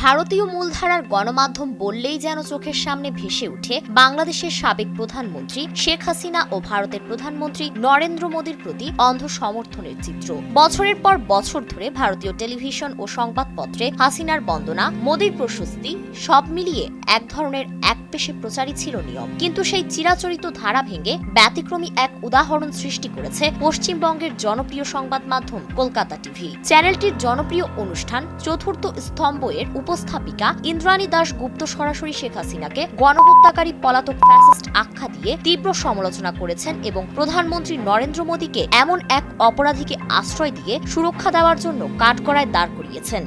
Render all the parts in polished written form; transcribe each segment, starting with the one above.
ভারতীয় মূলধারার গণমাধ্যম বললেই যেন চোখের সামনে ভেসে ওঠে বাংলাদেশের সাবেক প্রধানমন্ত্রী শেখ হাসিনা ও ভারতের প্রধানমন্ত্রী নরেন্দ্র মোদীর প্রতি অন্ধ সমর্থনের চিত্র। বছরের পর বছর ধরে ভারতীয় টেলিভিশন ও সংবাদপত্রে হাসিনার বন্দনা, মোদীর প্রশস্তি সব মিলিয়ে এক ধরনের একপেশে প্রচারই ছিল নিয়ম। কিন্তু সেই চিরাচরিত ধারা ভেঙে ব্যতিক্রমী এক উদাহরণ সৃষ্টি করেছে পশ্চিমবঙ্গের জনপ্রিয় সংবাদ মাধ্যম কলকাতা টিভি। চ্যানেলটির জনপ্রিয় অনুষ্ঠান চতুর্থ স্তম্ভ এর উপস্থাপিকা ইন্দ্রাণী দাশগুপ্ত সরাসরি শেখ হাসিনাকে গণহত্যাকারী পলাতক ফ্যাসিস্ট আখ্যা দিয়ে তীব্র সমালোচনা করেছেন এবং প্রধানমন্ত্রী নরেন্দ্র মোদীকে এমন এক অপরাধীকে আশ্রয় দিয়ে সুরক্ষা দেওয়ার জন্য কাঠগড়ায় দাঁড় করিয়েছেন।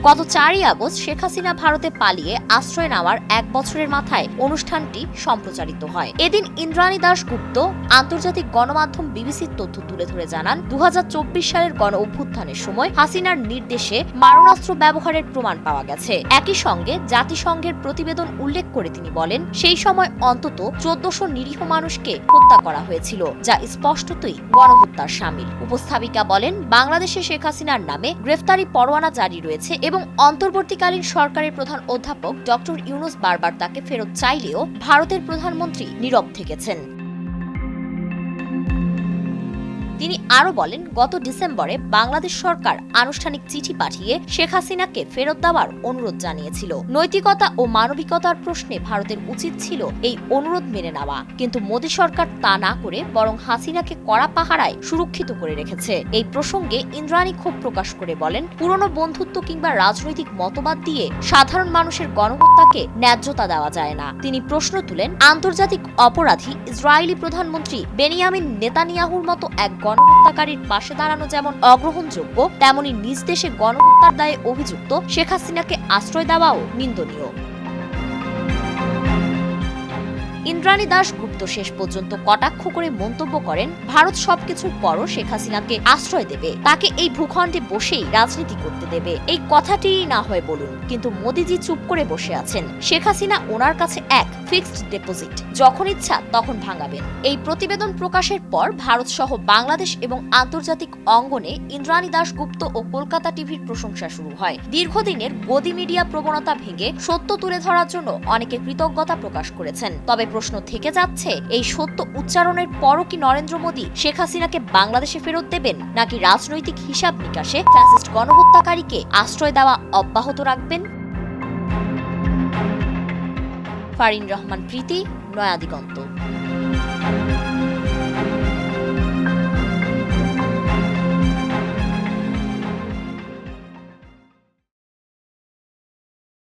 গত 4ই আগস্ট শেখ হাসিনা ভারতে পালিয়ে আশ্রয় নেওয়ার এক বছরের মাথায় অনুষ্ঠানটি সম্প্রচারিত হয়। এদিন ইন্দ্রাণী দাশগুপ্ত আন্তর্জাতিক গণমাধ্যম বিবিসির তথ্য তুলে ধরে জানান, 2024 সালের গণ অভ্যুত্থানের সময় হাসিনার নির্দেশে মারণাস্ত্র ব্যবহারের প্রমাণ পাওয়া গেছে। একই সঙ্গে জাতিসংঘের প্রতিবেদন উল্লেখ করে তিনি বলেন, সেই সময় অন্তত 1400 নিরীহ মানুষকে হত্যা করা হয়েছিল, যা স্পষ্টতই গণহত্যার শামিল। উপস্থাপিকা বলেন, বাংলাদেশে শেখ হাসিনার নামে গ্রেফতারি পরোয়ানা জারি রয়েছে এবং অন্তর্বর্তীকালীন সরকারের প্রধান অধ্যাপক ডক্টর ইউনূস বারবার তাকে ফেরত চাইলেও ভারতের প্রধানমন্ত্রী নীরব থেকেছেন। তিনি আরো বলেন, গত ডিসেম্বরে বাংলাদেশ সরকার আনুষ্ঠানিক চিঠি পাঠিয়ে শেখ হাসিনাকে ফেরত দেওয়ার অনুরোধ জানিয়েছিল। নৈতিকতা ও মানবিকতার প্রশ্নে ভারতের উচিত ছিল এই অনুরোধ মেনে নেওয়া, কিন্তু মোদী সরকার তা না করে বরং হাসিনাকে কড়া পাহারায় সুরক্ষিত করে রেখেছে। এই প্রসঙ্গে ইন্দ্রাণী ক্ষোভ প্রকাশ করে বলেন, পুরনো বন্ধুত্ব কিংবা রাজনৈতিক মতবাদ দিয়ে সাধারণ মানুষের গণহত্যাকে ন্যায্যতা দেওয়া যায় না। তিনি প্রশ্ন তুলেন, আন্তর্জাতিক অপরাধী ইসরায়েলি প্রধানমন্ত্রী বেনিয়ামিন নেতানিয়াহুর মতো এক গণহত্যাকারীর পাশে দাঁড়ানো যেমন অগ্রহণযোগ্য, তেমনি নিজ দেশে গণহত্যার দায়ে অভিযুক্ত শেখ হাসিনাকে আশ্রয় দেওয়াও নিন্দনীয়। ইন্দ্রাণী দাশগুপ্ত শেষ পর্যন্ত কটাক্ষ করে মন্তব্য করেন, ভারত সবকিছুর পরও শেখ হাসিনাকে আশ্রয় দেবে, তাকে এই ভূখণ্ডে বসেই রাজনীতি করতে দেবে। এই কথাটিই না হয় বলুন, কিন্তু মোদিজি চুপ করে বসে আছেন। শেখ হাসিনা ওনার কাছে এক ফিক্সড ডিপোজিট, যখন ইচ্ছা তখন ভাঙাবেন। এই প্রতিবেদন প্রকাশের পর ভারত সহ বাংলাদেশ এবং আন্তর্জাতিক অঙ্গনে ইন্দ্রাণী দাশগুপ্ত ও কলকাতা টিভির প্রশংসা শুরু হয়। দীর্ঘদিনের গদি মিডিয়া প্রবণতা ভেঙে সত্য তুলে ধরার জন্য অনেকে কৃতজ্ঞতা প্রকাশ করেছেন। তবে প্রশ্ন থেকে যাচ্ছে, এই সত্য উচ্চারণের পরও কি নরেন্দ্র মোদী শেখ হাসিনাকে বাংলাদেশে ফেরত দেবেন, নাকি রাজনৈতিক হিসাব নিকাশে ফ্যাসিস্ট গণহত্যাকারীকে আশ্রয় দেওয়া অব্যাহত রাখবেন? ফারিন রহমান প্রীতি, নয়া দিগন্ত।